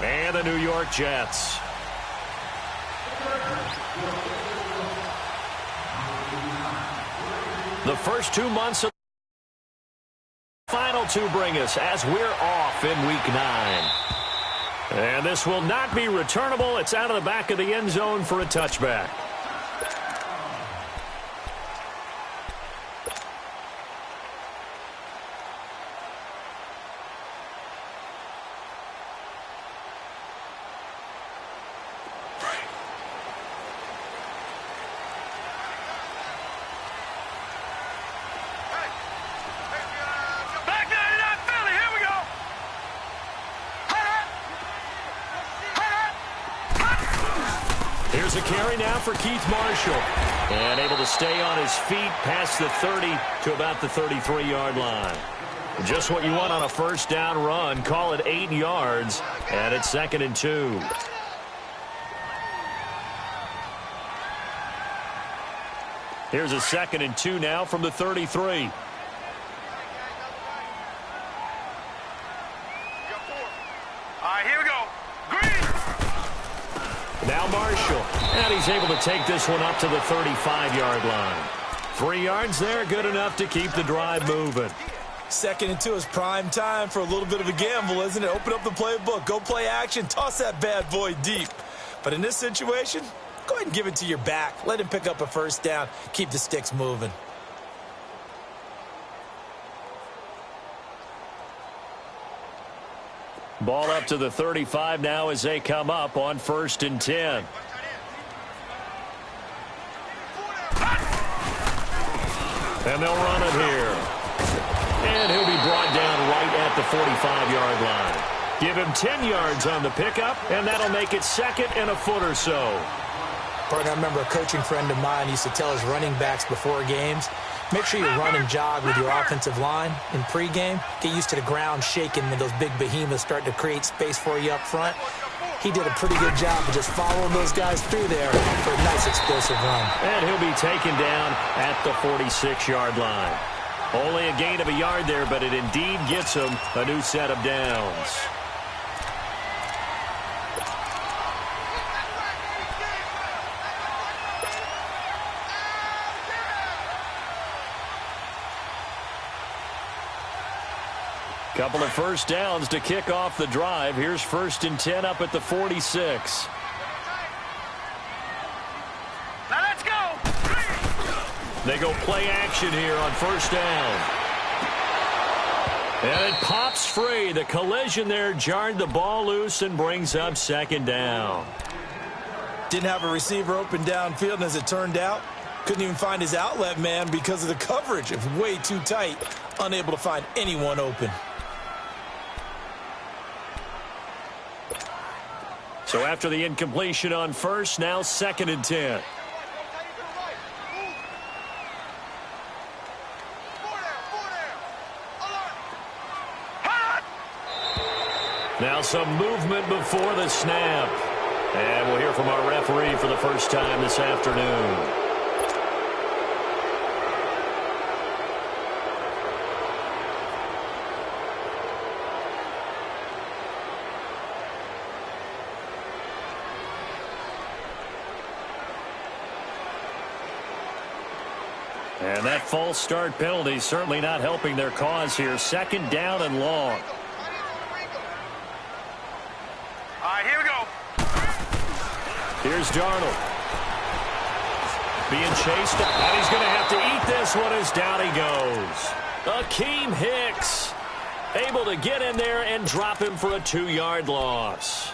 and the New York Jets. The first 2 months of the final two bring us as we're off in Week 9. And this will not be returnable. It's out of the back of the end zone for a touchback. Here's a carry now for Keith Marshall. And able to stay on his feet past the 30 to about the 33-yard line. Just what you want on a first down run. Call it 8 yards. And it's 2nd and 2. Here's a 2nd and 2 now from the 33. Now Marshall, and he's able to take this one up to the 35-yard line. 3 yards there, good enough to keep the drive moving. 2nd and 2 is prime time for a little bit of a gamble, isn't it? Open up the playbook, go play action, toss that bad boy deep. But in this situation, go ahead and give it to your back. Let him pick up a first down, keep the sticks moving. Ball up to the 35 now as they come up on 1st and 10. And they'll run it here. And he'll be brought down right at the 45-yard line. Give him 10 yards on the pickup, and that'll make it 2nd and a foot or so. Partner, I remember a coaching friend of mine used to tell his running backs before games, make sure you run and jog with your offensive line in pregame. Get used to the ground shaking when those big behemoths start to create space for you up front. He did a pretty good job of just following those guys through there for a nice explosive run. And he'll be taken down at the 46-yard line. Only a gain of a yard there, but it indeed gets him a new set of downs. Couple of first downs to kick off the drive. Here's 1st and 10 up at the 46. Now let's go. They go play action here on 1st down. And it pops free. The collision there jarred the ball loose and brings up 2nd down. Didn't have a receiver open downfield, and as it turned out, couldn't even find his outlet man because of the coverage. It was way too tight, unable to find anyone open. So after the incompletion on 1st, now 2nd and 10. Now some movement before the snap. And we'll hear from our referee for the first time this afternoon. And that false start penalty certainly not helping their cause here. 2nd down and long. All right, here we go. Here's Darnold. Being chased, and he's going to have to eat this one as down he goes. Akeem Hicks able to get in there and drop him for a 2-yard loss.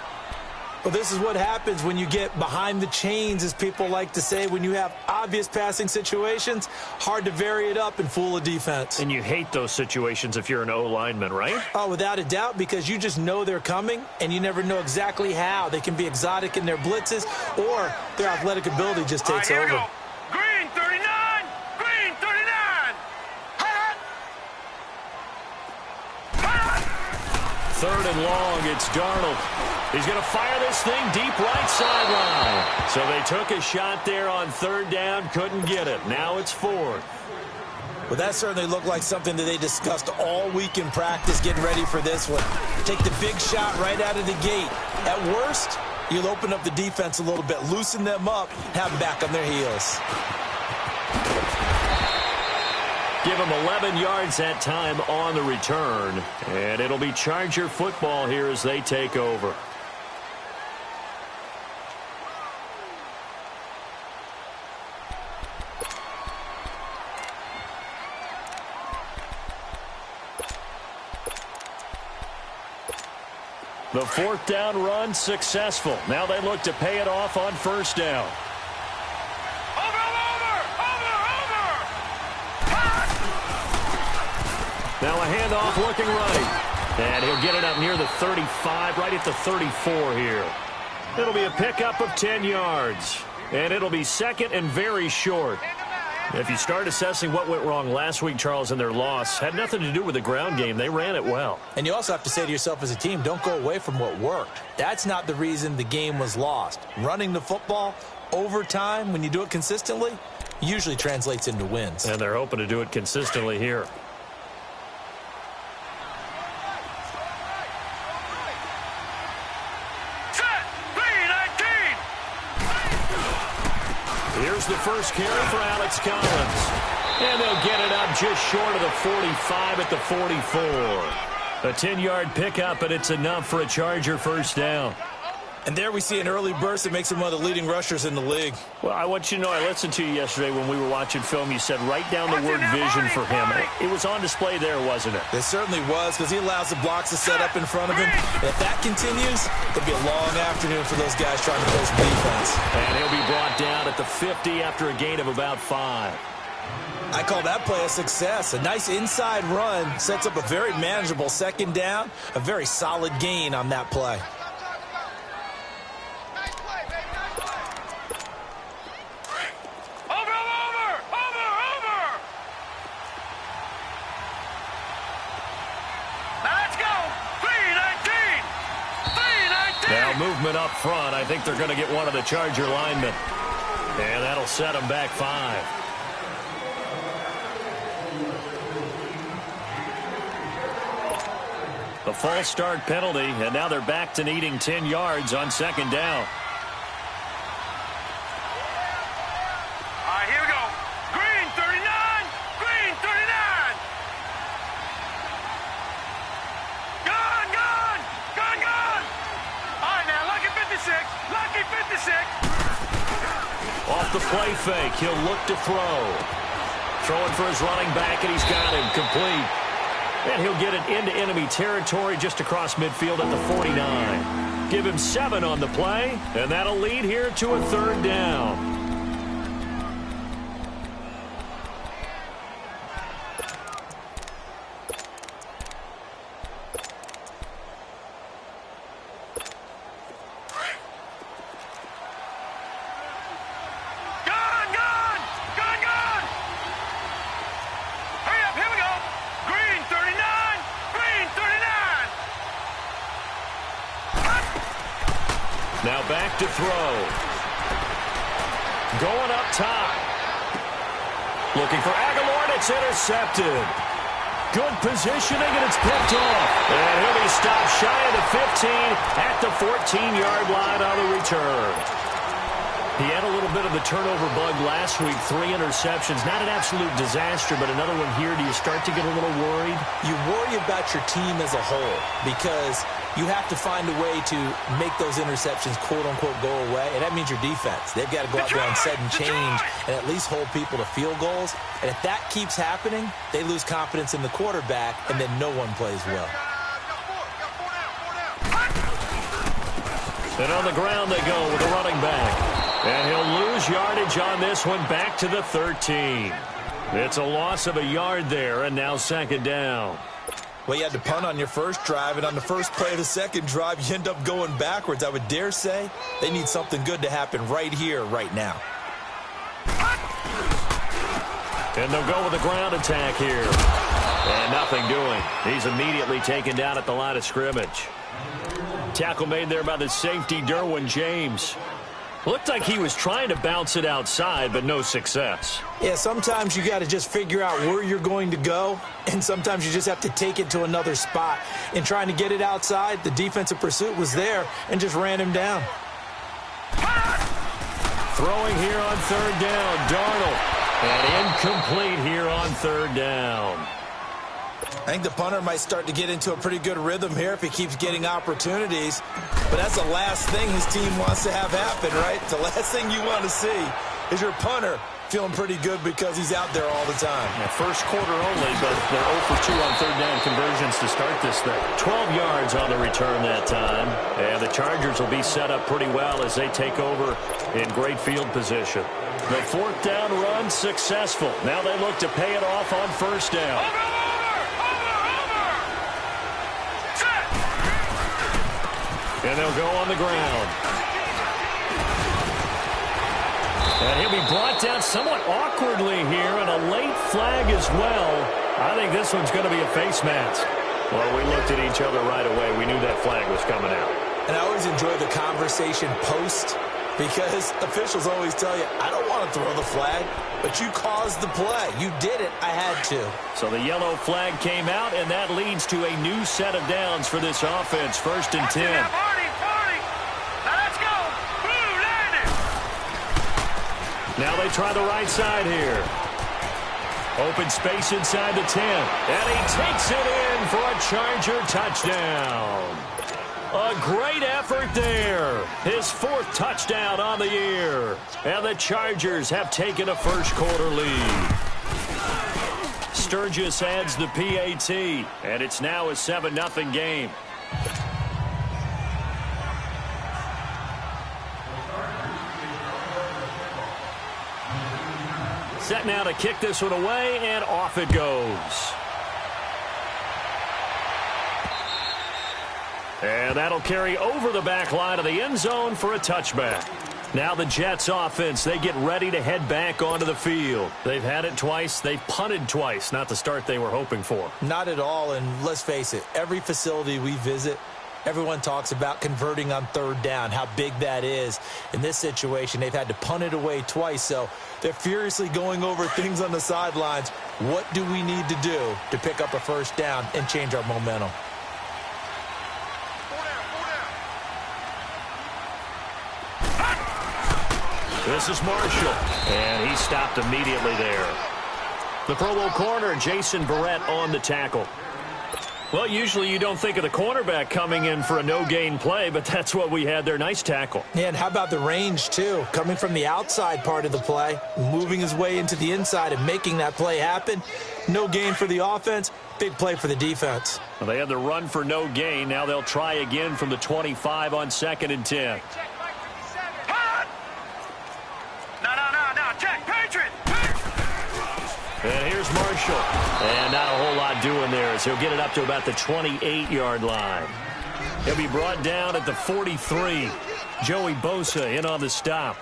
Well, this is what happens when you get behind the chains, as people like to say. When you have obvious passing situations, hard to vary it up and fool a defense. And you hate those situations if you're an O-lineman, right? Oh, without a doubt, because you just know they're coming, and you never know exactly how. They can be exotic in their blitzes, or their athletic ability just takes over. Go. Green 39! Green 39! Hot! Hot! 3rd and long, it's Darnold. He's going to fire this thing deep right sideline. So they took a shot there on 3rd down, couldn't get it. Now it's 4th. Well, that certainly looked like something that they discussed all week in practice, getting ready for this one. Take the big shot right out of the gate. At worst, you'll open up the defense a little bit, loosen them up, have them back on their heels. Give them 11 yards that time on the return. And it'll be Charger football here as they take over. The fourth down run successful. Now they look to pay it off on first down. Now a handoff looking right. And he'll get it up near the 35, right at the 34 here. It'll be a pickup of 10 yards. And it'll be second and very short. If you start assessing what went wrong last week, Charles, in their loss, had nothing to do with the ground game. They ran it well. And you also have to say to yourself as a team, don't go away from what worked. That's not the reason the game was lost. Running the football over time, when you do it consistently, usually translates into wins. And they're hoping to do it consistently here. Here's the first carry for Alex Collins. And they'll get it up just short of the 45 at the 44. A 10-yard pickup, and it's enough for a Charger first down. And there we see an early burst that makes him one of the leading rushers in the league. Well, I want you to know, I listened to you yesterday when we were watching film. You said write down the word vision for him. It was on display there, wasn't it? It certainly was, because he allows the blocks to set up in front of him. And if that continues, it'll be a long afternoon for those guys trying to play some defense. And he'll be brought down at the 50 after a gain of about 5. I call that play a success. A nice inside run sets up a very manageable second down, a very solid gain on that play. Now movement up front. I think they're going to get one of the Charger linemen. And that'll set them back 5. A false start penalty, and now they're back to needing 10 yards on second down. All right, here we go. Green 39. Green 39. Gone, gone. Gone, gone. All right, now, lucky 56. Lucky 56. Off the play fake, he'll look to throw. Throwing for his running back, and he's got him complete. And he'll get it into enemy territory just across midfield at the 49. Give him 7 on the play, and that'll lead here to a third down. Now back to throw. Going up top. Looking for Aguilar, and it's intercepted. Good positioning, and it's picked off. And he'll be stopped shy of the 15 at the 14-yard line on the return. He had a little bit of the turnover bug last week, 3 interceptions. Not an absolute disaster, but another one here. Do you start to get a little worried? You worry about your team as a whole because you have to find a way to make those interceptions, quote-unquote, go away, and that means your defense. They've got to go out there and set and change and at least hold people to field goals. And if that keeps happening, they lose confidence in the quarterback, and then no one plays well. And on the ground they go with the running back. And he'll lose yardage on this one, back to the 13. It's a loss of a yard there, and now second down. Well, you had to punt on your first drive, and on the first play of the second drive, you end up going backwards. I would dare say they need something good to happen right here, right now. And they'll go with a ground attack here. And nothing doing. He's immediately taken down at the line of scrimmage. Tackle made there by the safety, Derwin James. Looked like he was trying to bounce it outside, but no success. Yeah, sometimes you got to just figure out where you're going to go, and sometimes you just have to take it to another spot. In trying to get it outside, the defensive pursuit was there and just ran him down. Throwing here on third down, Darnold. And incomplete here on third down. I think the punter might start to get into a pretty good rhythm here if he keeps getting opportunities. But that's the last thing his team wants to have happen, right? The last thing you want to see is your punter feeling pretty good because he's out there all the time. Yeah, first quarter only, but they're 0 for 2 on third down conversions to start this thing. 12 yards on the return that time. And the Chargers will be set up pretty well as they take over in great field position. The fourth down run successful. Now they look to pay it off on first down. And they'll go on the ground. And he'll be brought down somewhat awkwardly here, and a late flag as well. I think this one's going to be a face mask. Well, we looked at each other right away. We knew that flag was coming out. And I always enjoy the conversation post, because officials always tell you, I don't want to throw the flag, but you caused the play. You did it. I had to. So the yellow flag came out, and that leads to a new set of downs for this offense. First and 10. Now they try the right side here. Open space inside the 10. And he takes it in for a Charger touchdown. A great effort there. His fourth touchdown on the year. And the Chargers have taken a first quarter lead. Sturgis adds the PAT. And it's now a 7-0 game. Set now to kick this one away, and off it goes. And that'll carry over the back line of the end zone for a touchback. Now the Jets offense, they get ready to head back onto the field. They've had it twice. They've punted twice. Not the start they were hoping for. Not at all, and let's face it, every facility we visit, everyone talks about converting on third down, how big that is. In this situation, they've had to punt it away twice, so they're furiously going over things on the sidelines. What do we need to do to pick up a first down and change our momentum? This is Marshall, and he stopped immediately there. The Pro Bowl corner, Jason Verrett, on the tackle. Well, usually you don't think of the cornerback coming in for a no-gain play, but that's what we had there. Nice tackle. Yeah, and how about the range, too? Coming from the outside part of the play, moving his way into the inside and making that play happen. No gain for the offense, big play for the defense. Well, they had the run for no gain. Now they'll try again from the 25 on 2nd and 10. And here's Marshall. And not a whole lot doing there as he'll get it up to about the 28-yard line. He'll be brought down at the 43. Joey Bosa in on the stop.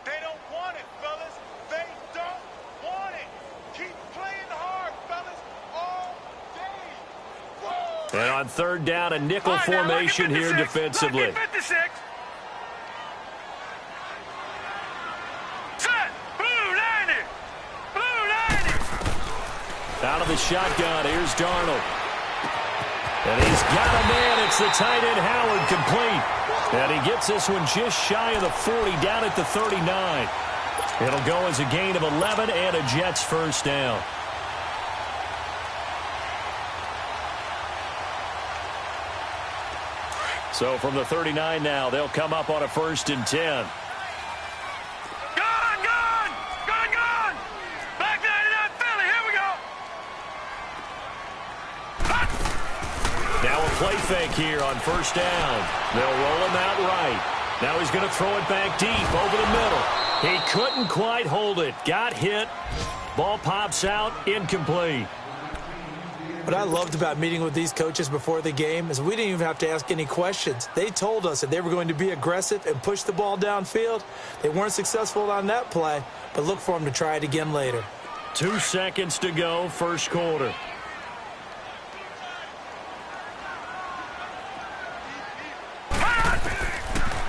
They don't want it, fellas. They don't want it. Keep playing hard, fellas, all day. Whoa. And on third down, a nickel formation here defensively. Out of the shotgun, here's Darnold. And he's got a man. It's the tight end, Howard, complete. And he gets this one just shy of the 40, down at the 39. It'll go as a gain of 11 and a Jets first down. So from the 39 now, they'll come up on a 1st and 10. Play fake here on first down. They'll roll him out right. Now he's going to throw it back deep over the middle. He couldn't quite hold it. Got hit. Ball pops out. Incomplete. What I loved about meeting with these coaches before the game is we didn't even have to ask any questions. They told us that they were going to be aggressive and push the ball downfield. They weren't successful on that play, but look for them to try it again later. 2 seconds to go, first quarter.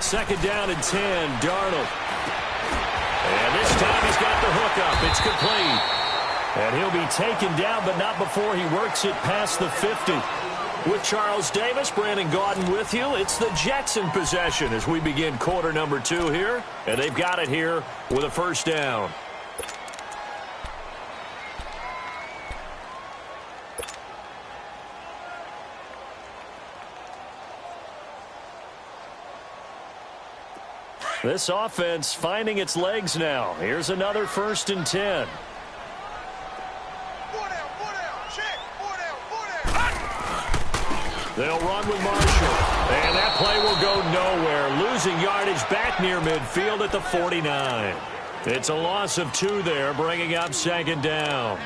Second down and 10, Darnold. And this time he's got the hook up. It's complete. And he'll be taken down, but not before he works it past the 50. With Charles Davis, Brandon Gaudin with you. It's the Jets in possession as we begin quarter number 2 here. And they've got it here with a first down. This offense finding its legs now. Here's another first and 10. They'll run with Marshall. And that play will go nowhere. Losing yardage back near midfield at the 49. It's a loss of 2 there, bringing up second down.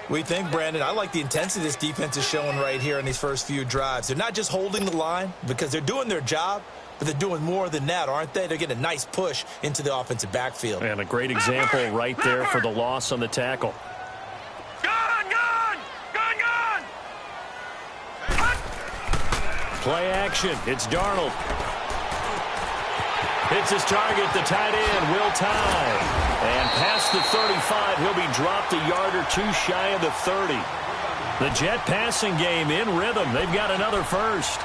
We think, Brandon, I like the intensity this defense is showing right here in these first few drives. They're not just holding the line because they're doing their job, but they're doing more than that, aren't they? They're getting a nice push into the offensive backfield. And a great example right there for the loss on the tackle. Play action. It's Darnold. Hits his target, the tight end, Will Tye. And past the 35, he'll be dropped a yard or 2 shy of the 30. The Jet passing game in rhythm. They've got another first.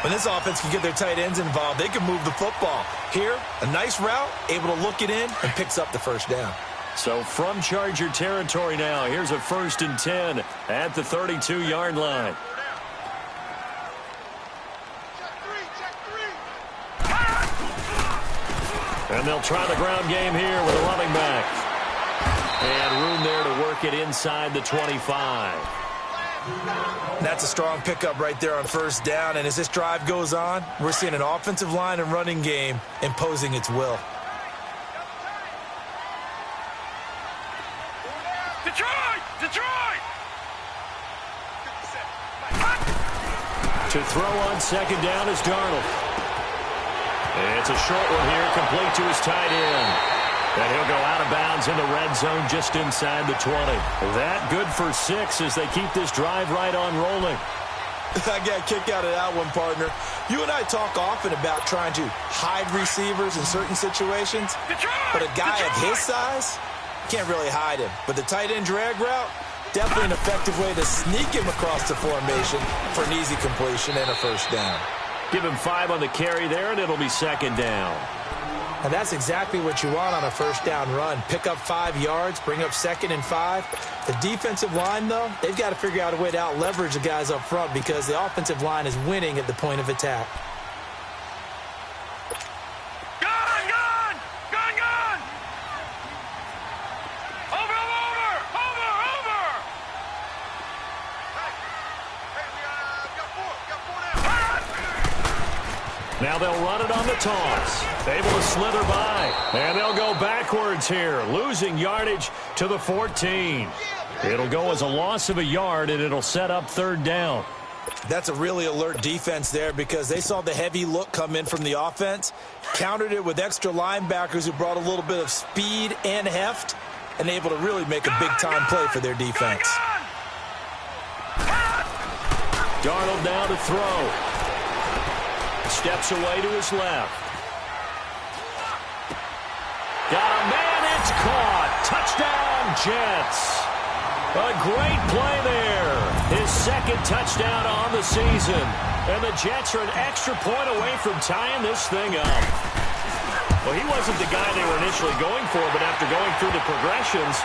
When this offense can get their tight ends involved, they can move the football. Here, a nice route, able to look it in, and picks up the first down. So from Charger territory now, here's a first and 10 at the 32-yard line. And they'll try the ground game here with a running back. And room there to work it inside the 25. That's a strong pickup right there on first down. And as this drive goes on, we're seeing an offensive line and running game imposing its will. Detroit! To throw on second down is Darnold. It's a short one here, complete to his tight end. And he'll go out of bounds in the red zone just inside the 20. That good for 6 as they keep this drive right on rolling. I got a kick out of that one, partner. You and I talk often about trying to hide receivers in certain situations. But a guy of his size can't really hide him. But the tight end drag route, definitely an effective way to sneak him across the formation for an easy completion and a first down. Give him 5 on the carry there, and it'll be second down. And that's exactly what you want on a first down run. Pick up 5 yards, bring up second and 5. The defensive line, though, they've got to figure out a way to out-leverage the guys up front because the offensive line is winning at the point of attack. Now they'll run it on the toss. Able to slither by. And they'll go backwards here, losing yardage to the 14. It'll go as a loss of a yard, and it'll set up third down. That's a really alert defense there because they saw the heavy look come in from the offense, countered it with extra linebackers who brought a little bit of speed and heft, and able to really make a big-time play for their defense. Darnold now to throw. Steps away to his left. Got a man, it's caught. Touchdown, Jets. A great play there. His second touchdown on the season. And the Jets are an extra point away from tying this thing up. Well, he wasn't the guy they were initially going for, but after going through the progressions,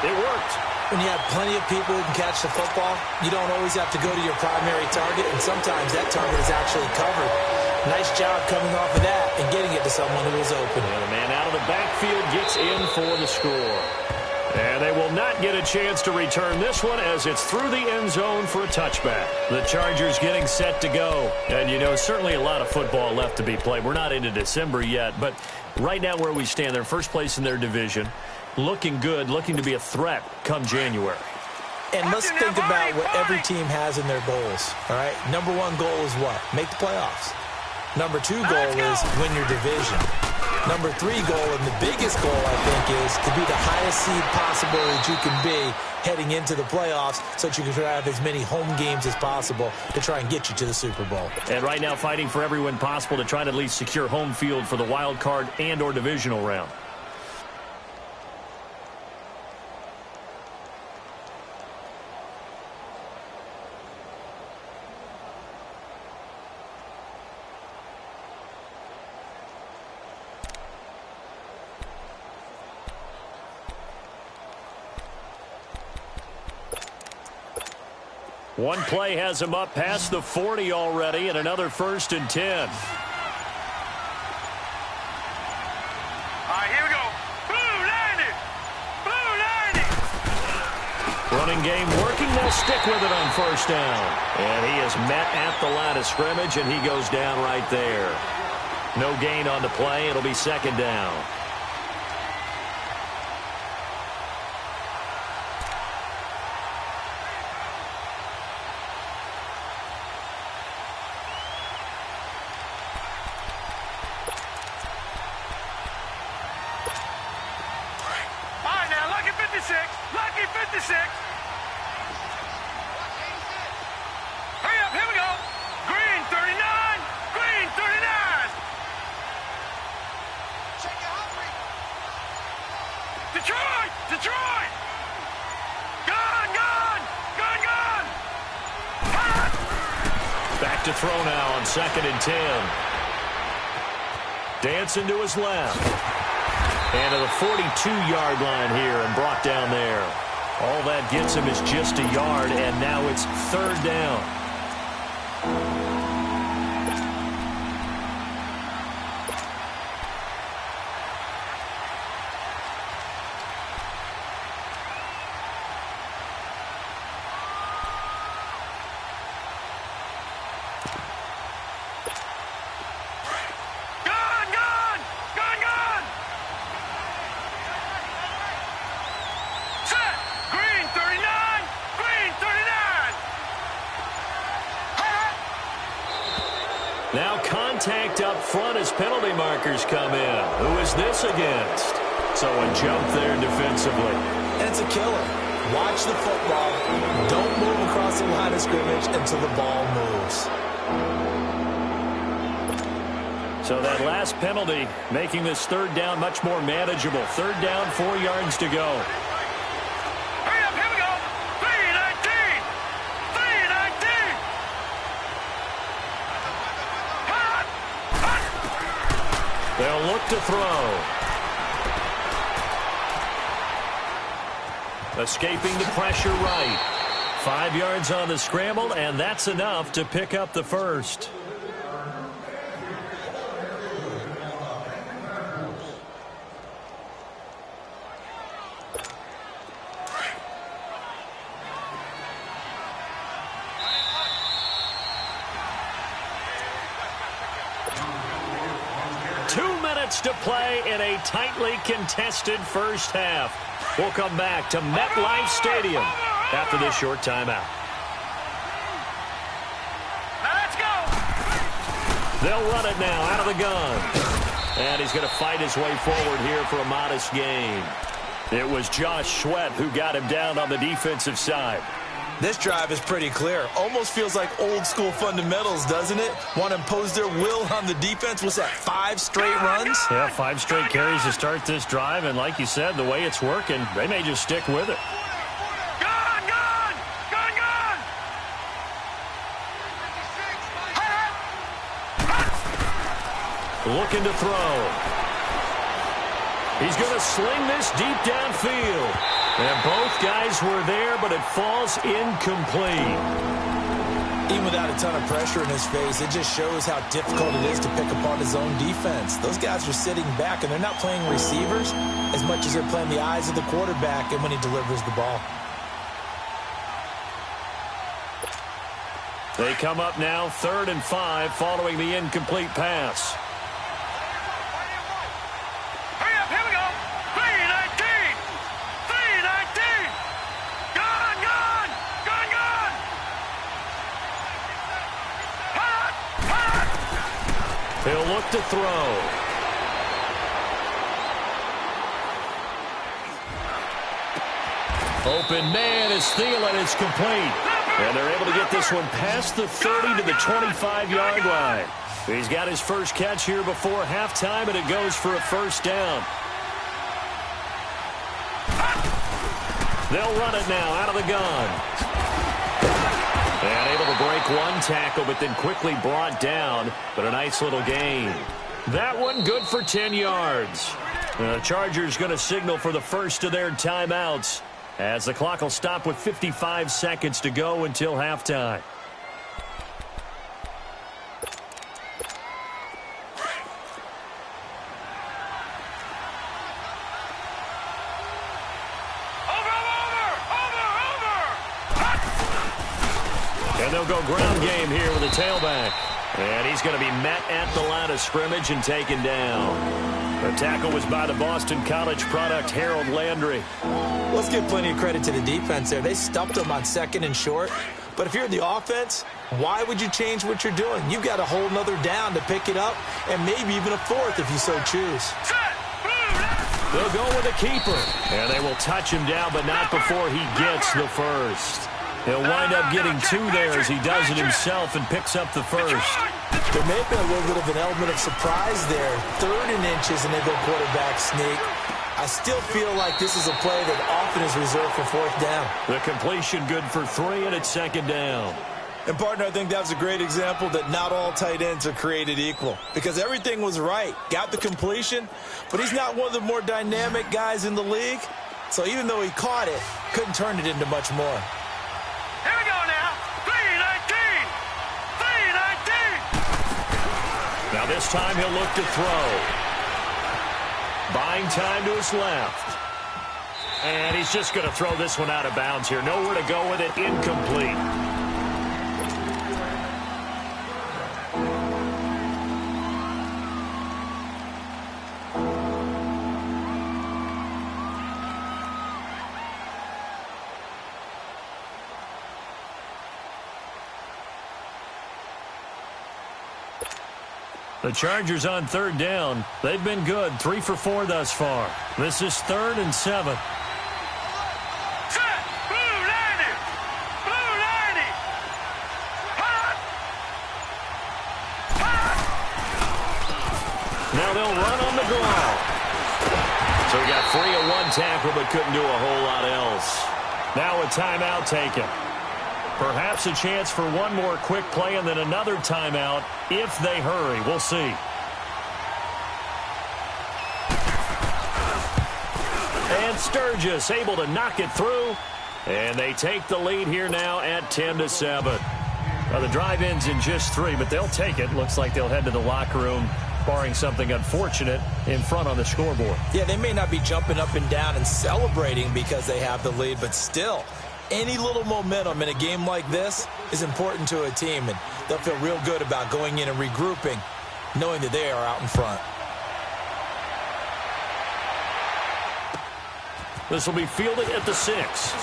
it worked. When you have plenty of people who can catch the football, you don't always have to go to your primary target, and sometimes that target is actually covered. Nice job coming off of that and getting it to someone who was open. And the man out of the backfield gets in for the score. And they will not get a chance to return this one as it's through the end zone for a touchback. The Chargers getting set to go. And, you know, certainly a lot of football left to be played. We're not into December yet, but right now where we stand, they're first place in their division. Looking good, looking to be a threat come January. And let's think about what every team has in their goals, all right? Number 1 goal is what? Make the playoffs. Number 2 goal is win your division. Number 3 goal, and the biggest goal, I think, is to be the highest seed possible that you can be heading into the playoffs so that you can have as many home games as possible to try and get you to the Super Bowl. And right now fighting for every win possible to try to at least secure home field for the wild card and or divisional round. One play has him up past the 40 already, and another 1st and 10. All right, here we go. Blue 90! Blue 90! Running game working. They'll stick with it on 1st down. And he is met at the line of scrimmage, and he goes down right there. No gain on the play. It'll be 2nd down. Lucky 56. Hurry up, here we go. Green 39. Green 39. Check it out, Detroit. Detroit. Gone. Back to throw now on 2nd and 10. Dancing to his left. And to the 42-yard line here and brought down there. All that gets him is just a yard, and now it's 3rd down. Now contact up front as penalty markers come in. Who is this against? So a jump there defensively. And it's a killer. Watch the football. Don't move across the line of scrimmage until the ball moves. So that last penalty making this 3rd down much more manageable. 3rd down, 4 yards to go. Hurry up, here we go. 3-19. 3-19. They'll look to throw. Escaping the pressure right. 5 yards on the scramble, and that's enough to pick up the 1st. To play in a tightly contested 1st half. We'll come back to MetLife Stadium after this short timeout. Now let's go. They'll run it now out of the gun. And he's going to fight his way forward here for a modest gain. It was Josh Sweat who got him down on the defensive side. This drive is pretty clear. Almost feels like old school fundamentals, doesn't it? Want to impose their will on the defense. What's that, 5 straight runs? Yeah, 5 straight carries to start this drive. And like you said, the way it's working, they may just stick with it. Gone. Looking to throw. He's going to sling this deep downfield. And both guys were there, but it falls incomplete. Even without a ton of pressure in his face, it just shows how difficult it is to pick apart his own defense. Those guys are sitting back, and they're not playing receivers as much as they're playing the eyes of the quarterback and when he delivers the ball. They come up now 3rd and 5 following the incomplete pass. Hurry up, here we go. 3-19. 3-19. Gone. He'll look to throw. Open man is Thielen. It's complete. And they're able to get this one past the 30 to the 25-yard line. He's got his first catch here before halftime, and it goes for a first down. They'll run it now out of the gun. And able to break one tackle, but then quickly brought down. But a nice little gain. That one good for 10 yards. The Chargers going to signal for the first of their timeouts, as the clock will stop with 55 seconds to go until halftime. And they'll go ground game here with a tailback. And he's going to be met at the line of scrimmage and taken down. The tackle was by the Boston College product, Harold Landry. Let's give plenty of credit to the defense there. They stumped them on 2nd and short. But if you're the offense, why would you change what you're doing? You've got a whole nother down to pick it up, and maybe even a 4th if you so choose. They'll go with a keeper. And they will touch him down, but not before he gets the first. He'll wind up getting 2 there as he does it himself and picks up the first. There may have been a little bit of an element of surprise there. 3rd and inches, and they go quarterback sneak. I still feel like this is a play that often is reserved for 4th down. The completion good for 3, and it's 2nd down. And, partner, I think that's a great example that not all tight ends are created equal, because everything was right. Got the completion, but he's not one of the more dynamic guys in the league. So even though he caught it, couldn't turn it into much more. Here we go now. 3-19. 3-19. Now this time he'll look to throw. Buying time to his left. And he's just going to throw this one out of bounds here. Nowhere to go with it. Incomplete. The Chargers on 3rd down. They've been good. 3 for 4 thus far. This is 3rd and 7. Set. Blue 90. Blue 90. Hot. Hot. Now they'll run on the draw. So he got free of one tackle but couldn't do a whole lot else. Now a timeout taken. Perhaps a chance for one more quick play and then another timeout if they hurry. We'll see. And Sturgis able to knock it through. And they take the lead here now at 10-7. Well, the drive ends in just 3, but they'll take it. Looks like they'll head to the locker room, barring something unfortunate, in front on the scoreboard. Yeah, they may not be jumping up and down and celebrating because they have the lead, but still, any little momentum in a game like this is important to a team, and they'll feel real good about going in and regrouping, knowing that they are out in front. This will be fielded at the 6.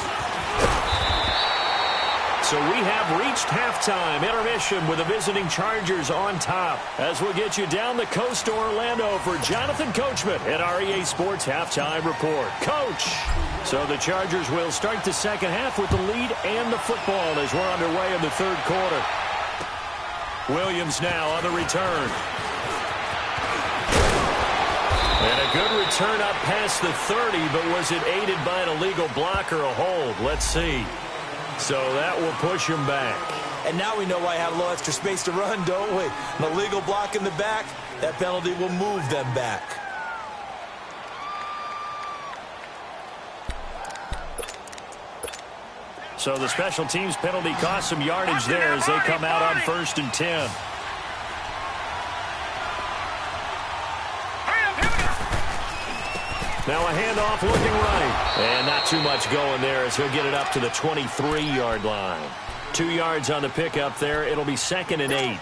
So we have reached halftime. Intermission with the visiting Chargers on top. As we'll get you down the coast to Orlando for Jonathan Coachman at our EA Sports Halftime Report. Coach! So the Chargers will start the second half with the lead and the football as we're underway in the 3rd quarter. Williams now on the return. And a good return up past the 30, but was it aided by an illegal block or a hold? Let's see. So that will push him back. And now we know why I had a little extra space to run, don't we? An illegal block in the back, that penalty will move them back. So the special teams penalty cost some yardage there as they come out on 1st and 10. Now a handoff looking right. And not too much going there as he'll get it up to the 23-yard line. 2 yards on the pickup there. It'll be 2nd and 8.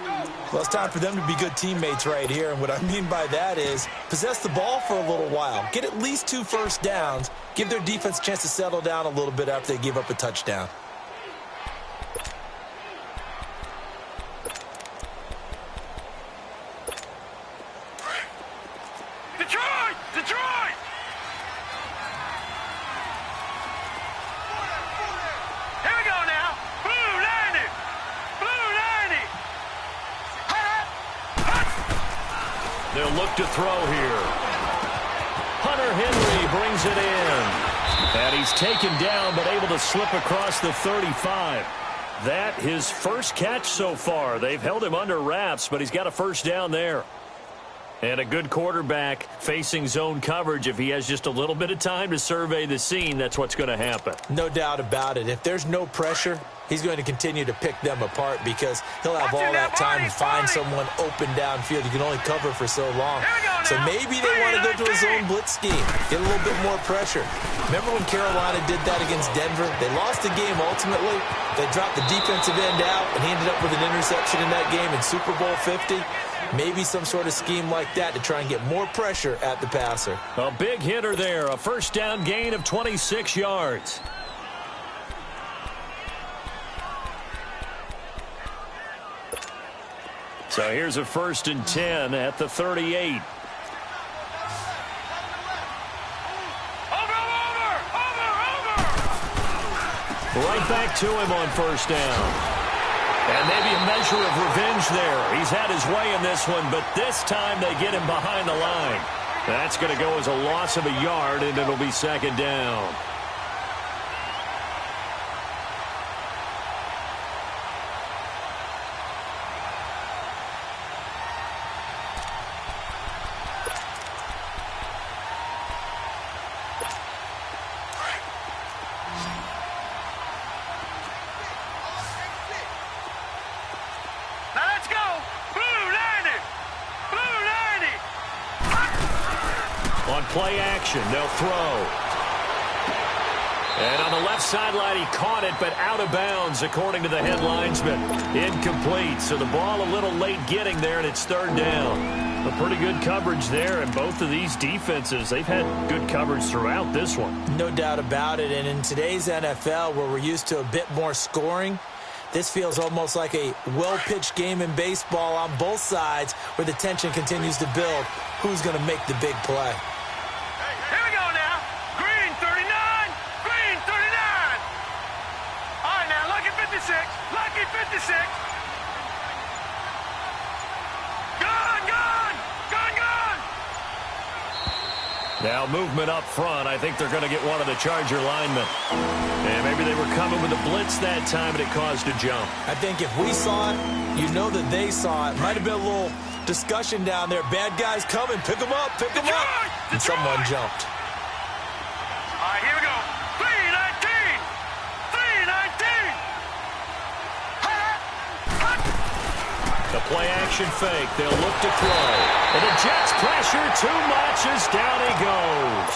Well, it's time for them to be good teammates right here. And what I mean by that is possess the ball for a little while. Get at least 2 first downs. Give their defense a chance to settle down a little bit after they give up a touchdown. Detroit! Detroit! They'll look to throw here. Hunter Henry brings it in. And he's taken down, but able to slip across the 35. That his first catch so far. They've held him under wraps, but he's got a first down there. And a good quarterback facing zone coverage. If he has just a little bit of time to survey the scene, that's what's going to happen. No doubt about it. If there's no pressure, he's going to continue to pick them apart because he'll have all that time to find someone open downfield. You can only cover for so long. So maybe they want to go to a zone blitz scheme, get a little bit more pressure. Remember when Carolina did that against Denver? They lost the game ultimately. They dropped the defensive end out, and he ended up with an interception in that game in Super Bowl 50. Maybe some sort of scheme like that to try and get more pressure at the passer. A big hitter there, a first down gain of 26 yards. So here's a 1st and 10 at the 38. Right back to him on first down. And maybe a measure of revenge there. He's had his way in this one, but this time they get him behind the line. That's going to go as a loss of a yard, and it'll be 2nd down. Play action, they'll throw. And on the left sideline, he caught it, but out of bounds, according to the head linesman. Incomplete, so the ball a little late getting there, and it's 3rd down. A pretty good coverage there, and both of these defenses, they've had good coverage throughout this one. No doubt about it, and in today's NFL, where we're used to a bit more scoring, this feels almost like a well-pitched game in baseball on both sides, where the tension continues to build. Who's going to make the big play? Lucky 56. Gone. Now movement up front. I think they're going to get one of the Charger linemen. And maybe they were coming with a blitz that time, and it caused a jump. I think if we saw it, you know that they saw it. Might have been a little discussion down there. Bad guys coming. Pick them up. And someone jumped. All right, here we go. 3-19. The play action fake. They'll look to throw. And the Jets pressure too much as down he goes.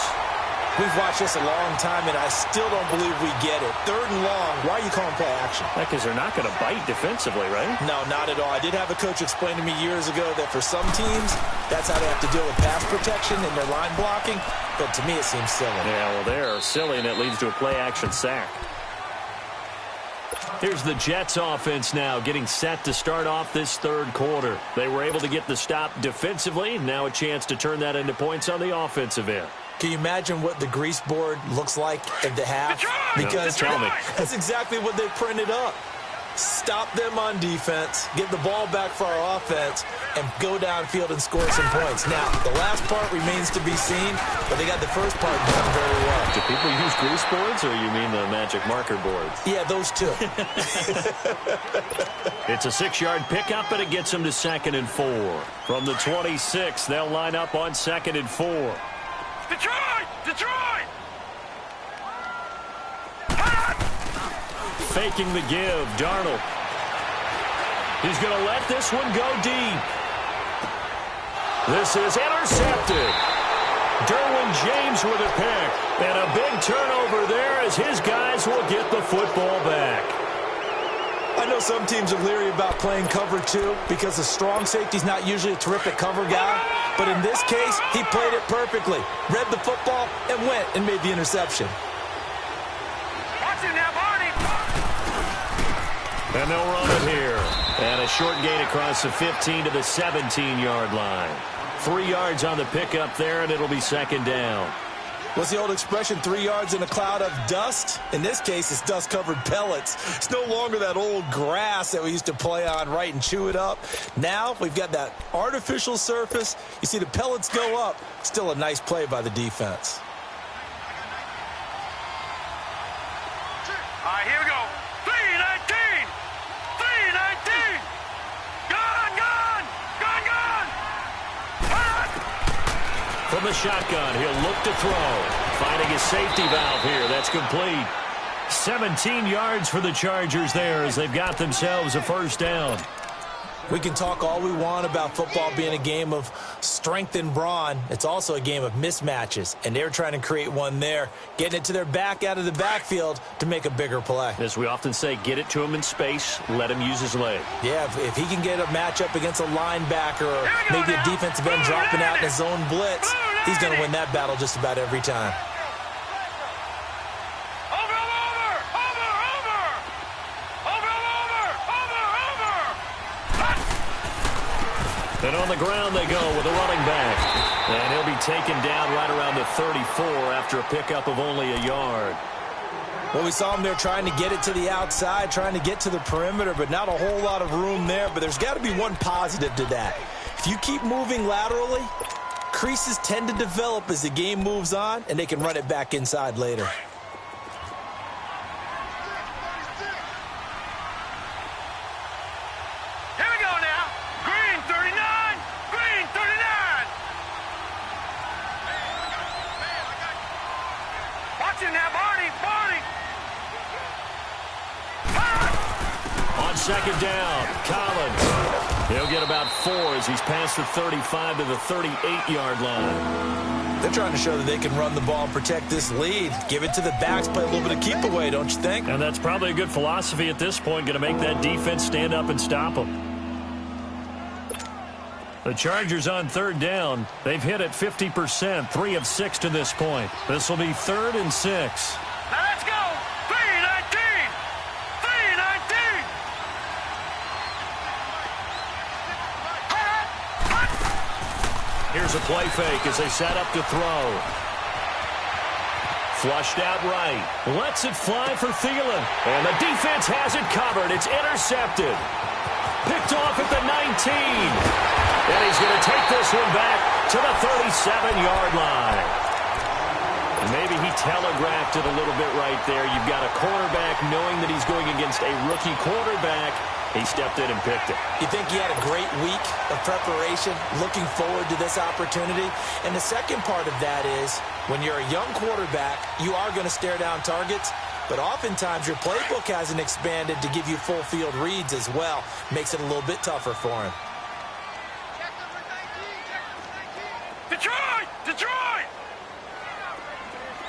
We've watched this a long time, and I still don't believe we get it. 3rd and long. Why are you calling play action? Because they're not going to bite defensively, right? No, not at all. I did have a coach explain to me years ago that for some teams, that's how they have to deal with pass protection and their line blocking. But to me, it seems silly. Yeah, well, they're silly, and it leads to a play action sack. Here's the Jets offense now getting set to start off this 3rd quarter. They were able to get the stop defensively. Now a chance to turn that into points on the offensive end. Can you imagine what the grease board looks like at the half? Because that's exactly what they printed up. Stop them on defense, get the ball back for our offense, and go downfield and score some points. Now, the last part remains to be seen, but they got the first part done very well. Do people use grease boards, or you mean the magic marker boards? Yeah, those two. It's a 6-yard pickup, and it gets them to 2nd and 4. From the 26, they'll line up on 2nd and 4. Detroit! Faking the give, Darnold. He's going to let this one go deep. This is intercepted. Derwin James with a pick. And a big turnover there as his guys will get the football back. I know some teams are leery about playing cover 2 because the strong safety's not usually a terrific cover guy. But in this case, he played it perfectly. Read the football and went and made the interception. Watch it now, Barney. And they'll run it here. And a short gain across the 15 to the 17-yard line. 3 yards on the pickup there, and it'll be 2nd down. What's the old expression, 3 yards in a cloud of dust? In this case, it's dust-covered pellets. It's no longer that old grass that we used to play on, right, and chew it up. Now we've got that artificial surface. You see the pellets go up. Still a nice play by the defense. All right, here we go. 319! 319! Gone, gone! Gone, gone! From the shotgun, he'll look to throw. Finding his safety valve here. That's complete. 17 yards for the Chargers there as they've got themselves a first down. We can talk all we want about football being a game of strength and brawn. It's also a game of mismatches, and they're trying to create one there, getting it to their back out of the backfield to make a bigger play. As we often say, get it to him in space, let him use his leg. Yeah, if he can get a matchup against a linebacker or maybe a defensive end dropping out in a zone blitz, he's going to win that battle just about every time. And on the ground they go with a running back. And he'll be taken down right around the 34 after a pickup of only a yard. Well, we saw him there trying to get it to the outside, trying to get to the perimeter, but not a whole lot of room there. But there's got to be one positive to that. If you keep moving laterally, creases tend to develop as the game moves on, and they can run it back inside later. Second down, Collins. He'll get about 4 as he's past the 35 to the 38-yard line. They're trying to show that they can run the ball and protect this lead. Give it to the backs, play a little bit of keep away, don't you think? And that's probably a good philosophy at this point, going to make that defense stand up and stop them. The Chargers on third down. They've hit at 50%, 3 of 6 to this point. This will be 3rd and 6. Now let's go! 319! 319! Here's a play fake as they set up to throw. Flushed out right. Lets it fly for Thielen. And the defense has it covered. It's intercepted. Picked off at the 19. And he's going to take this one back to the 37-yard line. And maybe he telegraphed it a little bit right there. You've got a quarterback knowing that he's going against a rookie quarterback. He stepped in and picked it. You think he had a great week of preparation, looking forward to this opportunity? And the second part of that is, when you're a young quarterback, you are going to stare down targets, but oftentimes your playbook hasn't expanded to give you full field reads as well. Makes it a little bit tougher for him. Detroit! Detroit!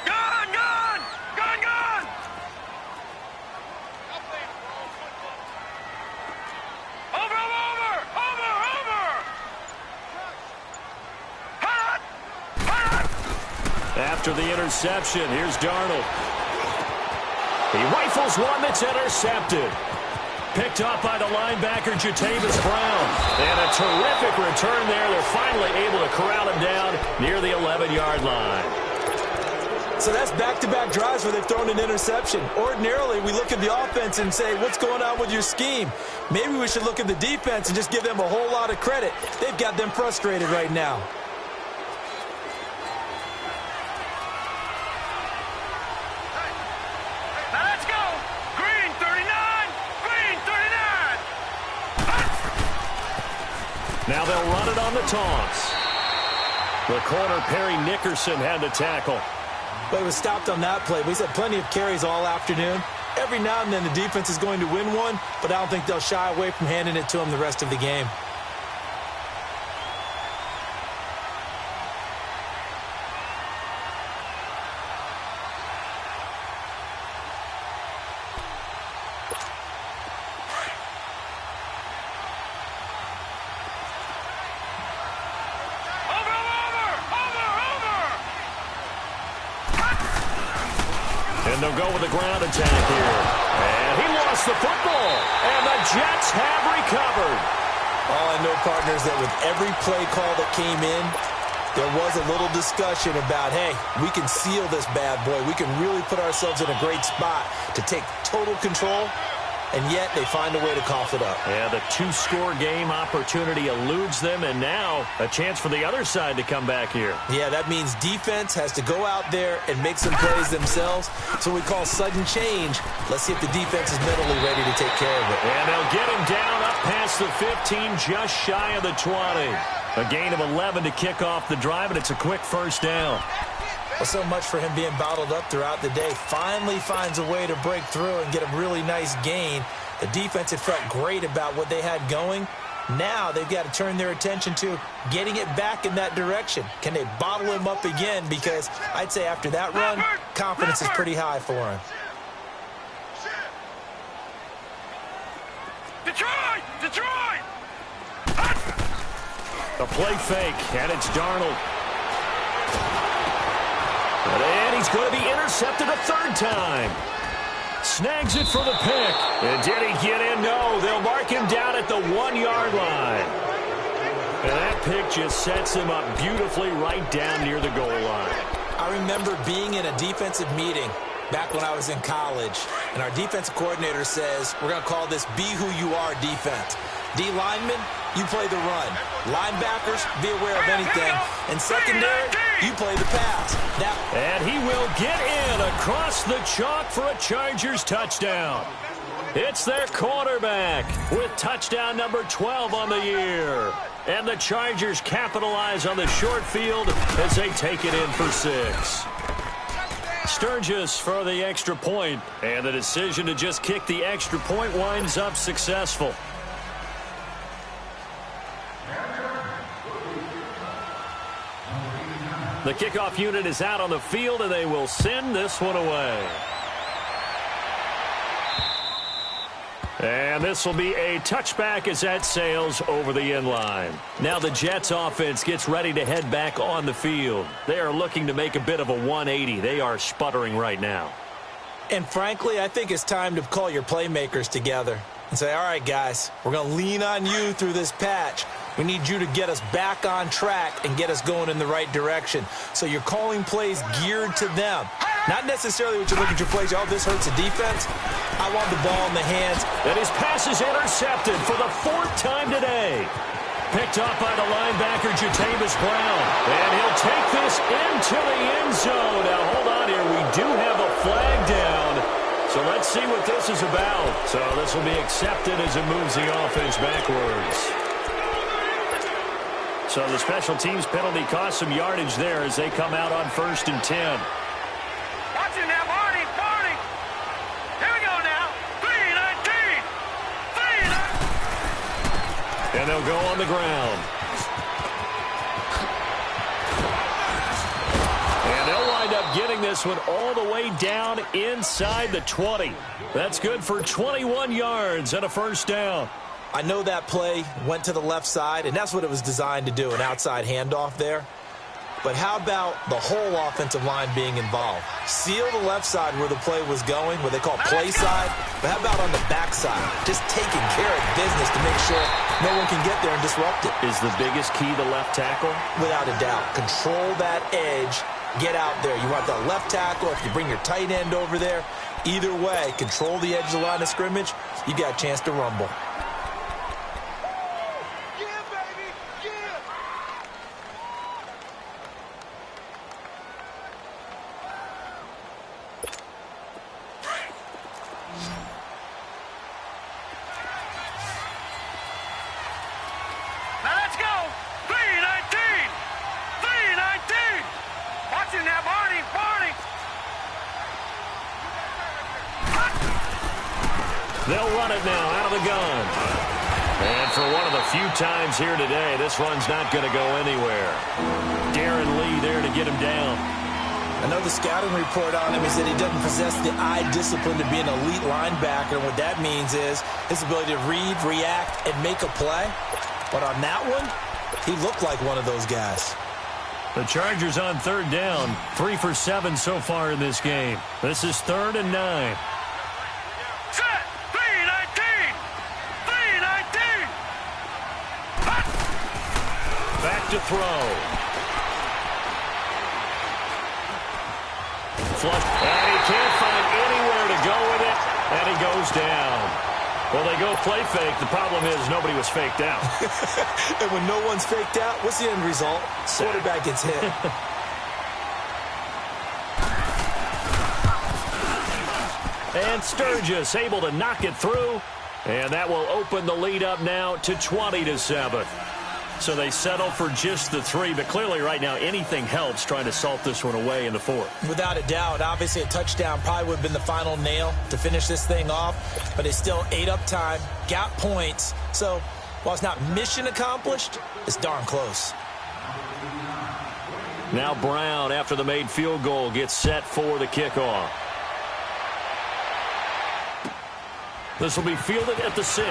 Gone! Gone! Gone! Gone! Over! Over! Over! Over! Hot! Hot! After the interception, here's Darnold. He rifles one that's intercepted. Picked up by the linebacker, Jay2datop's. And a terrific return there. They're finally able to corral him down near the 11-yard line. So that's back-to-back drives where they've thrown an interception. Ordinarily, we look at the offense and say, what's going on with your scheme? Maybe we should look at the defense and just give them a whole lot of credit. They've got them frustrated right now. Now let's go! Green 39! Green 39! Now they'll run it on the toss. The corner, Perry Nickerson, had the tackle. But it was stopped on that play. We've had plenty of carries all afternoon. Every now and then the defense is going to win one, but I don't think they'll shy away from handing it to them the rest of the game. And they'll go with the ground attack here. And he lost the football. And the Jets have recovered. All I know, partners, that with every play call that came in, There was a little discussion about, hey, we can seal this bad boy. We can really put ourselves in a great spot to take total control, and yet they find a way to cough it up. Yeah, the two-score game opportunity eludes them, and now a chance for the other side to come back here. Yeah, that means defense has to go out there and make some plays themselves. So we call sudden change. Let's see if the defense is mentally ready to take care of it. And they'll get him down up past the 15, just shy of the 20. A gain of 11 to kick off the drive, and it's a quick first down. Well, so much for him being bottled up throughout the day. Finally finds a way to break through and get a really nice gain. The defense had felt great about what they had going. Now they've got to turn their attention to getting it back in that direction. Can they bottle him up again? Because I'd say after that run, confidence is pretty high for him. Detroit! Detroit! A play fake, and it's Darnold. And he's going to be intercepted a third time. Snags it for the pick. And did he get in? No, they'll mark him down at the 1-yard line. And that pick just sets him up beautifully right down near the goal line. I remember being in a defensive meeting back when I was in college, and our defensive coordinator says, we're going to call this Be Who You Are defense. D linemen, you play the run. Linebackers, be aware of anything. And secondary, you play the pass. Now, and he will get in across the chalk for a Chargers touchdown. It's their quarterback with touchdown number 12 on the year. And the Chargers capitalize on the short field as they take it in for 6. Sturgis for the extra point, and the decision to just kick the extra point winds up successful. The kickoff unit is out on the field, and they will send this one away. And this will be a touchback as that sails over the end line. Now the Jets offense gets ready to head back on the field. They are looking to make a bit of a 180. They are sputtering right now. And frankly, I think it's time to call your playmakers together and say, all right, guys, we're going to lean on you through this patch. We need you to get us back on track and get us going in the right direction. So you're calling plays geared to them. Not necessarily what you look at your plays, oh, this hurts the defense. I want the ball in the hands. And his pass is intercepted for the 4th time today. Picked up by the linebacker, Jay2datop's. And he'll take this into the end zone. Now, hold on here. We do have a flag down. So let's see what this is about. So this will be accepted as it moves the offense backwards. So the special teams penalty cost some yardage there as they come out on 1st and 10. Watch it now, Barney, Barney. Here we go now. 3-19. 3-19. And they'll go on the ground. And they'll wind up getting this one all the way down inside the 20. That's good for 21 yards and a first down. I know that play went to the left side, and that's what it was designed to do, an outside handoff there. But how about the whole offensive line being involved? Seal the left side where the play was going, what they call play side. But how about on the back side? Just taking care of business to make sure no one can get there and disrupt it. Is the biggest key the left tackle? Without a doubt. Control that edge. Get out there. You want the left tackle, if you bring your tight end over there. Either way, control the edge of the line of scrimmage. You got a chance to rumble. They'll run it now out of the gun. And for one of the few times here today, this run's not going to go anywhere. Darren Lee there to get him down. I know the scouting report on him is that he doesn't possess the eye discipline to be an elite linebacker. And what that means is his ability to read, react, and make a play. But on that one, he looked like one of those guys. The Chargers on 3rd down, 3 for 7 so far in this game. This is 3rd and 9. Set! 3-19! 3-19! Back to throw. flush. And he can't find anywhere to go with it. And he goes down. Well, they go play fake. The problem is nobody was faked out. And when no one's faked out, what's the end result? Quarterback gets hit. And Sturgis able to knock it through. And that will open the lead up now to 20-7. So they settle for just the 3. But clearly right now anything helps trying to salt this one away in the 4th. Without a doubt. Obviously a touchdown probably would have been the final nail to finish this thing off. But they still ate up time, got points. So while it's not mission accomplished, it's darn close. Now Brown, after the made field goal, gets set for the kickoff. This will be fielded at the 6.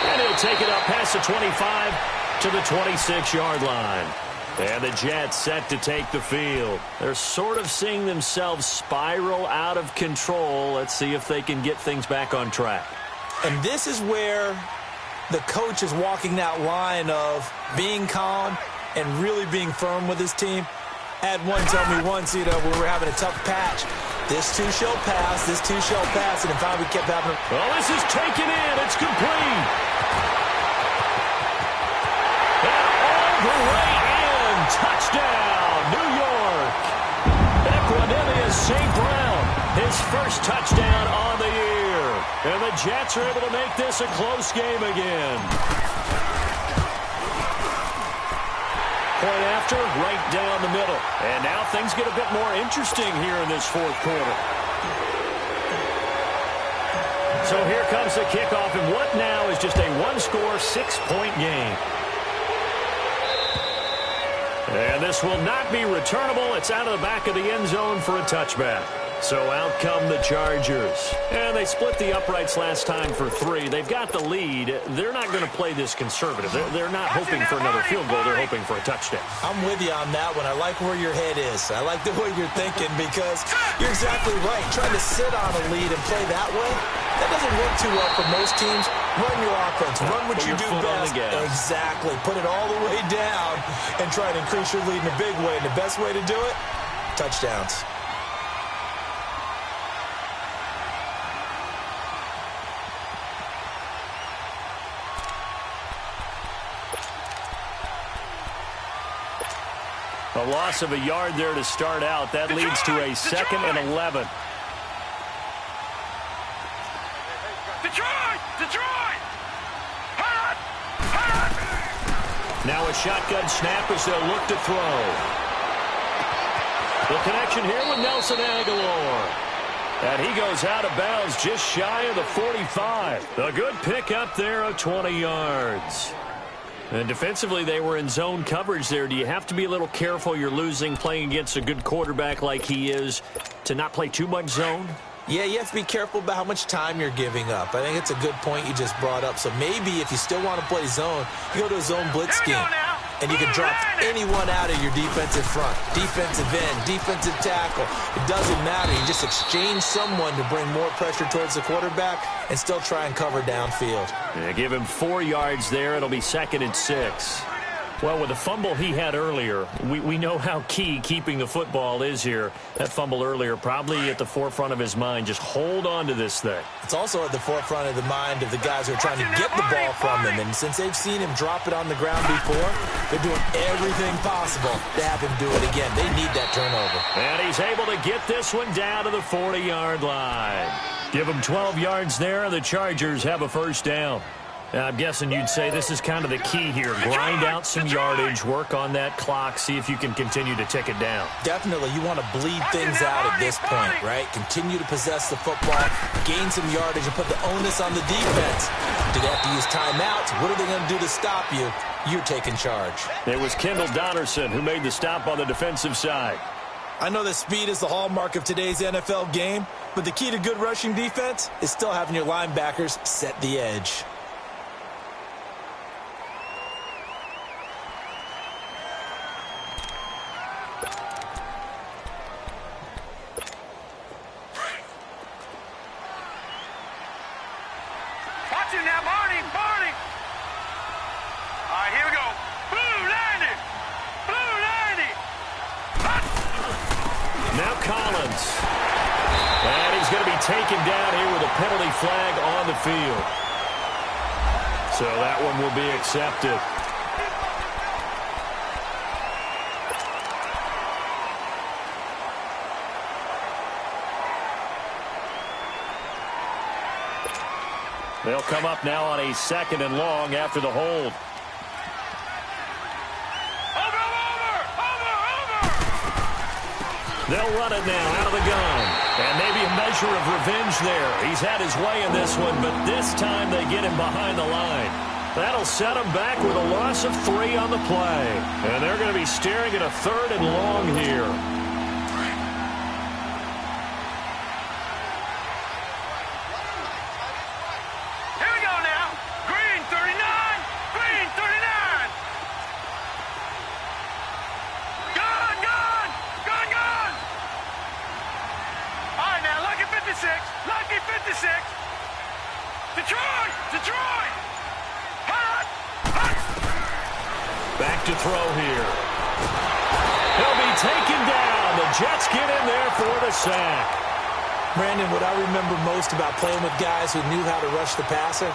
And he'll take it up past the 25 to the 26-yard line. And the Jets set to take the field. They're sort of seeing themselves spiral out of control. Let's see if they can get things back on track. And this is where the coach is walking that line of being calm and really being firm with his team. I had one tell me once, when we were having a tough patch, this too shall pass, this too shall pass, and finally we kept having. Well, this is taken in. It's complete. And all the way in. Touchdown, New York. Equanimous St. Brown, his first touchdown on the year. And the Jets are able to make this a close game again. Point after, right down the middle. And now things get a bit more interesting here in this 4th quarter. So here comes the kickoff, and what now is just a one-score, 6-point game. And this will not be returnable. It's out of the back of the end zone for a touchback. So out come the Chargers. And they split the uprights last time for 3. They've got the lead. They're not going to play this conservative. They're not hoping for another field goal. They're hoping for a touchdown. I'm with you on that one. I like where your head is. I like the way you're thinking because you're exactly right. Trying to sit on a lead and play that way, that doesn't work too well for most teams. Run your offense. Run what you do best. Exactly. Put it all the way down and try to increase your lead in a big way. And the best way to do it, touchdowns. A loss of a yard there to start out. That leads to a 2nd and 11. Detroit! Now a shotgun snap as they'll look to throw. The connection here with Nelson Aguilar. And he goes out of bounds just shy of the 45. A good pick up there of 20 yards. And defensively, they were in zone coverage there. Do you have to be a little careful? You're losing playing against a good quarterback like he is to not play too much zone? Yeah, you have to be careful about how much time you're giving up. I think it's a good point you just brought up. So maybe if you still want to play zone, you go to a zone blitz scheme. And you can drop anyone out of your defensive front. Defensive end, defensive tackle. It doesn't matter. You just exchange someone to bring more pressure towards the quarterback and still try and cover downfield. Yeah, give him 4 yards there. It'll be 2nd and 6. Well, with the fumble he had earlier, we know how key keeping the football is here. That fumble earlier probably at the forefront of his mind. Just hold on to this thing. It's also at the forefront of the mind of the guys who are trying to get the ball from him. And since they've seen him drop it on the ground before, they're doing everything possible to have him do it again. They need that turnover. And he's able to get this one down to the 40-yard line. Give him 12 yards there, and the Chargers have a first down. I'm guessing you'd say this is kind of the key here. Grind out some yardage, work on that clock, see if you can continue to tick it down. Definitely. You want to bleed things out at this point, right? Continue to possess the football, gain some yardage, and put the onus on the defense. Do they have to use timeouts? What are they going to do to stop you? You're taking charge. It was Kendall Donnerson who made the stop on the defensive side. I know that speed is the hallmark of today's NFL game, but the key to good rushing defense is still having your linebackers set the edge. distance. And he's going to be taken down here with a penalty flag on the field. So that one will be accepted. They'll come up now on a 2nd and long after the hold. They'll run it now out of the gun. And maybe a measure of revenge there. He's had his way in this one, but this time they get him behind the line. That'll set him back with a loss of 3 on the play. And they're going to be staring at a 3rd and long here. Back to throw here. He'll be taken down. The Jets get in there for the sack. Brandon, what I remember most about playing with guys who knew how to rush the passer,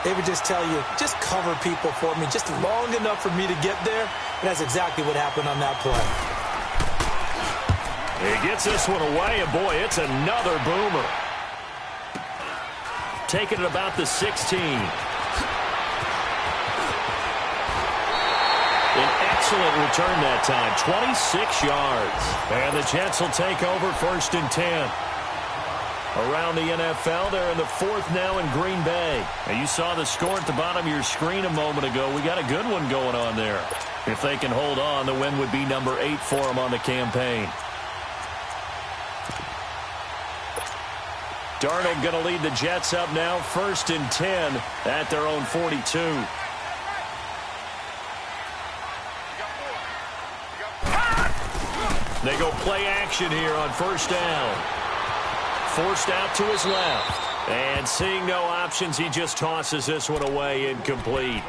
they would just tell you, just cover people for me, just long enough for me to get there. And that's exactly what happened on that play. He gets this one away, and boy, it's another boomer. Taking it about the 16. An excellent return that time, 26 yards. And the Jets will take over 1st and 10. Around the NFL, they're in the 4th now in Green Bay. And you saw the score at the bottom of your screen a moment ago. We got a good one going on there. If they can hold on, the win would be number 8 for them on the campaign. Darnold going to lead the Jets up now, 1st and 10 at their own 42. They go play action here on 1st down. Forced out to his left. And seeing no options, he just tosses this one away, incomplete.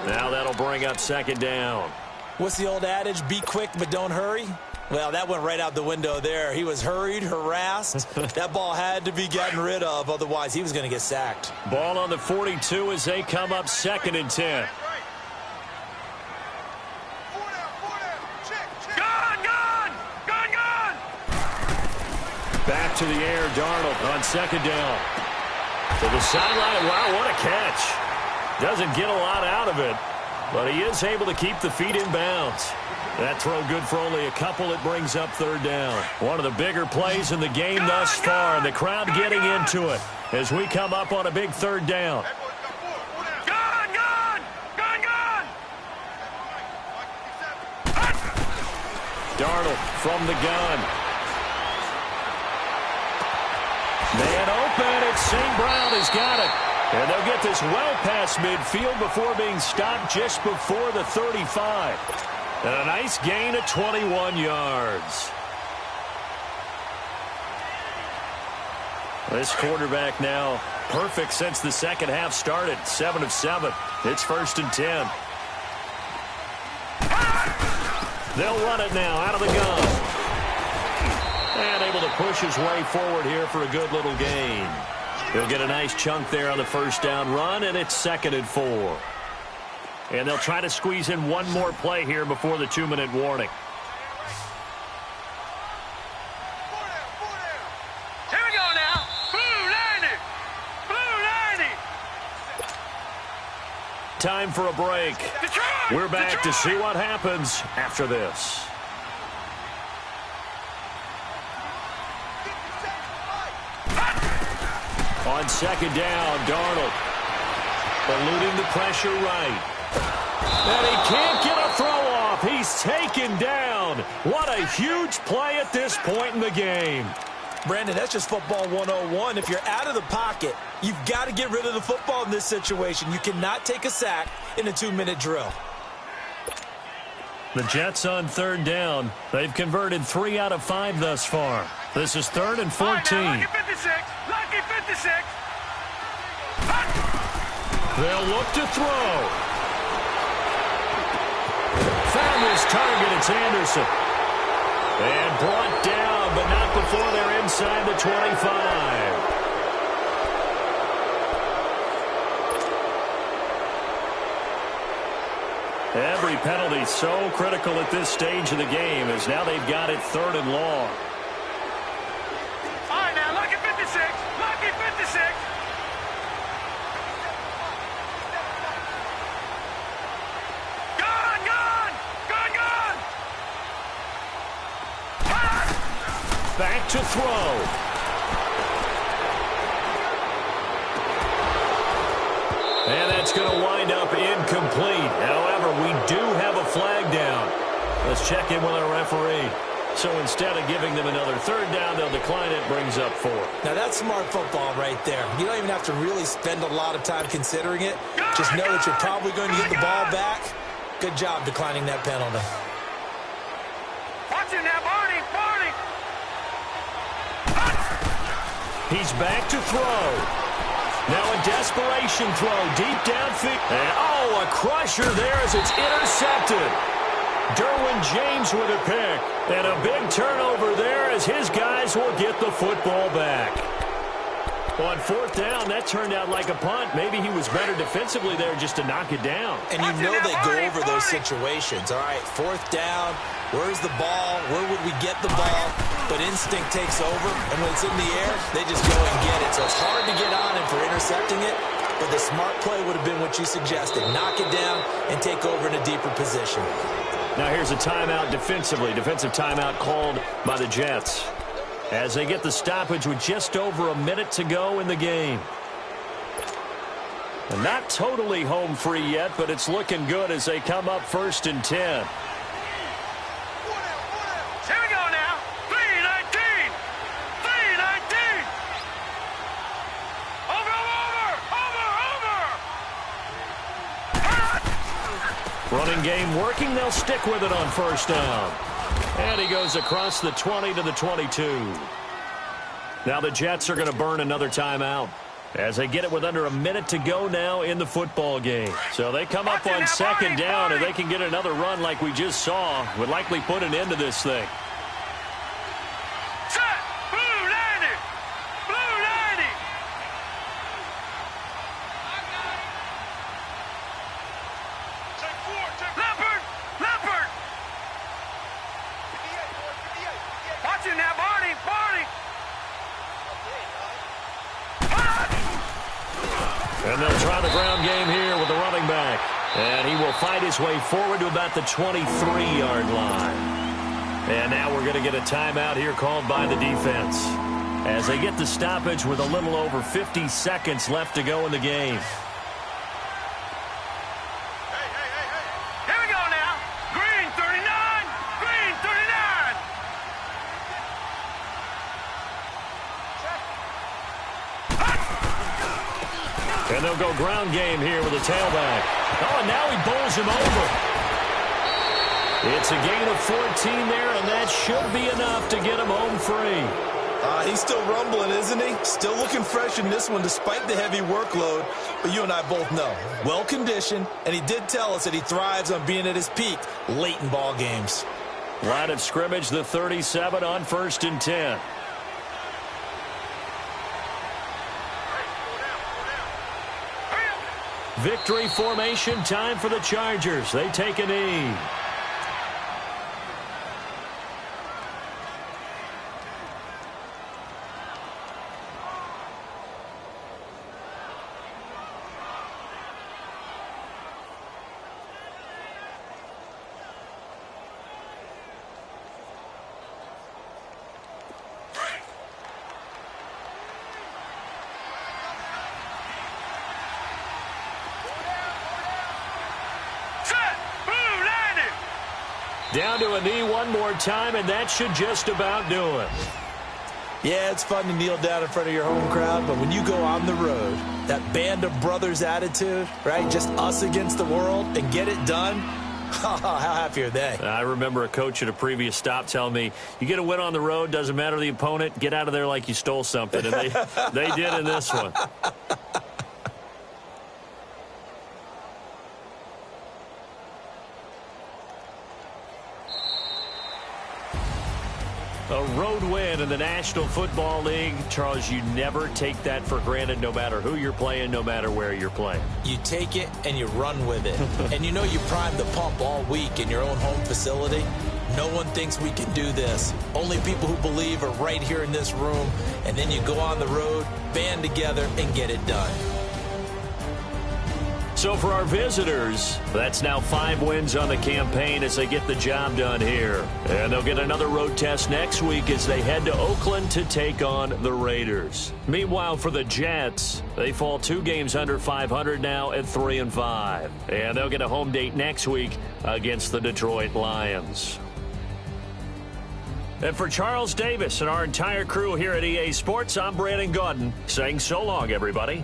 Now that'll bring up 2nd down. What's the old adage? Be quick, but don't hurry. Well, that went right out the window there. He was hurried, harassed. That ball had to be gotten rid of, otherwise he was going to get sacked. Ball on the 42 as they come up 2nd and 10. Back to the air, Darnold on 2nd down. To the sideline. Wow, what a catch. Doesn't get a lot out of it, but he is able to keep the feet in bounds. That throw good for only a couple. It brings up 3rd down. One of the bigger plays in the game thus far, and the crowd getting into it as we come up on a big 3rd down. Darnold from the gun. Man open, it's St. Brown has got it. And they'll get this well past midfield before being stopped just before the 35. And a nice gain of 21 yards. This quarterback now perfect since the 2nd half started. 7 of 7. It's 1st and 10. They'll run it now out of the gun. And able to push his way forward here for a good little gain. He'll get a nice chunk there on the 1st down run, and it's 2nd and 4. And they'll try to squeeze in one more play here before the 2-minute warning. Here we go now. Blue 90. Blue 90. Time for a break. Detroit! We're back Detroit! to see what happens after this. On 2nd down, Darnold eluding the pressure right. And he can't get a throw off. He's taken down. What a huge play at this point in the game. Brandon, that's just football 101. If you're out of the pocket, you've got to get rid of the football in this situation. You cannot take a sack in a 2-minute drill. The Jets on 3rd down. They've converted 3 out of 5 thus far. This is 3rd and 14. Lucky 56. Lucky 56. They'll look to throw. Found his target. It's Anderson. And brought down, but not before they're inside the 25. Every penalty so critical at this stage of the game, as now they've got it 3rd and long. All right, now, lucky 56. Lucky 56. Gone, gone. Gone, gone. Back to throw. And that's going to wind up incomplete. However, we do have a flag down. Let's check in with our referee. So instead of giving them another 3rd down, they'll decline it, brings up 4. Now, that's smart football right there. You don't even have to really spend a lot of time considering it. Just know that you're probably going to get the ball back. Good job declining that penalty. Watch it now, Barney. Barney. He's back to throw. Now a desperation throw deep downfield. And oh, a crusher there as it's intercepted. Derwin James with a pick. And a big turnover there as his guys will get the football back. On 4th down, that turned out like a punt. Maybe he was better defensively there just to knock it down. And you know they go over those situations. All right, 4th down, where's the ball? Where would we get the ball? But instinct takes over, and when it's in the air, they just go and get it. So it's hard to get on him for intercepting it, but the smart play would have been what you suggested. Knock it down and take over in a deeper position. Now here's a timeout defensively. Defensive timeout called by the Jets, as they get the stoppage with just over a minute to go in the game. And not totally home free yet, but it's looking good as they come up 1st and 10. Here we go now. 3-19. 3-19. Over, over, over, over. Running game working. They'll stick with it on 1st down. And he goes across the 20 to the 22. Now the Jets are going to burn another timeout as they get it with under a minute to go now in the football game. So they come up on 2nd down, and they can get another run like we just saw. Would likely put an end to this thing. Set. Blue 90. Blue 90. Take 4. Leopard. Leopard. 58, boy. 58. Watch it now, Barney. Barney. And they'll try the ground game here with the running back. And he will fight his way forward to about the 23-yard line. And now we're going to get a timeout here called by the defense, as they get the stoppage with a little over 50 seconds left to go in the game. Here we go now. Green 39. Green 39. And they'll go ground game here with a tailback. Oh, and now he bowls him over. It's a gain of 14 there, and that should be enough to get him home free. He's still rumbling, isn't he? Still looking fresh in this one despite the heavy workload. But you and I both know, well-conditioned, and he did tell us that he thrives on being at his peak late in ball games. Line of scrimmage, the 37 on 1st and 10. Victory formation, time for the Chargers. They take a knee. Down to a knee one more time, and that should just about do it. Yeah, it's fun to kneel down in front of your home crowd, but when you go on the road, that band of brothers attitude, right, just us against the world, and get it done, how happy are they? I remember a coach at a previous stop telling me, you get a win on the road, doesn't matter the opponent, get out of there like you stole something, and they did in this one. A road win in the National Football League. Charles, you never take that for granted no matter who you're playing, no matter where you're playing. You take it and you run with it. And you know you primed the pump all week in your own home facility. No one thinks we can do this. Only people who believe are right here in this room. And then you go on the road, band together, and get it done. So for our visitors, that's now 5 wins on the campaign as they get the job done here. And they'll get another road test next week as they head to Oakland to take on the Raiders. Meanwhile, for the Jets, they fall 2 games under 500 now at 3-5. And they'll get a home date next week against the Detroit Lions. And for Charles Davis and our entire crew here at EA Sports, I'm Brandon Gaudin saying so long, everybody.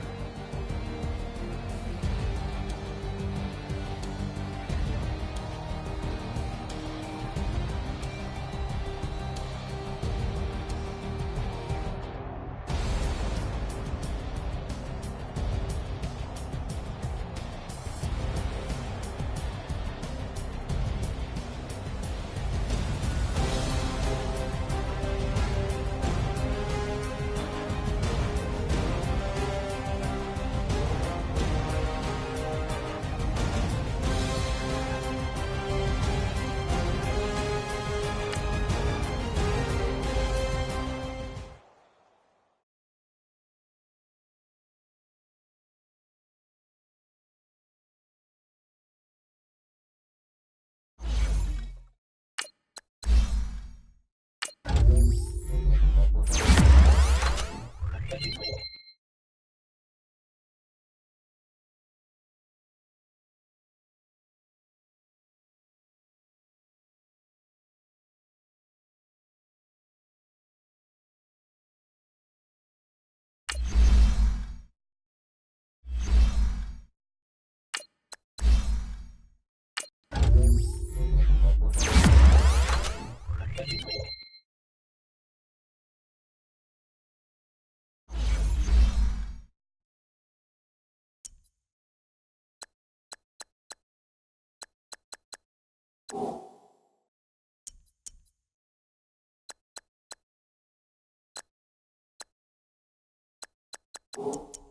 You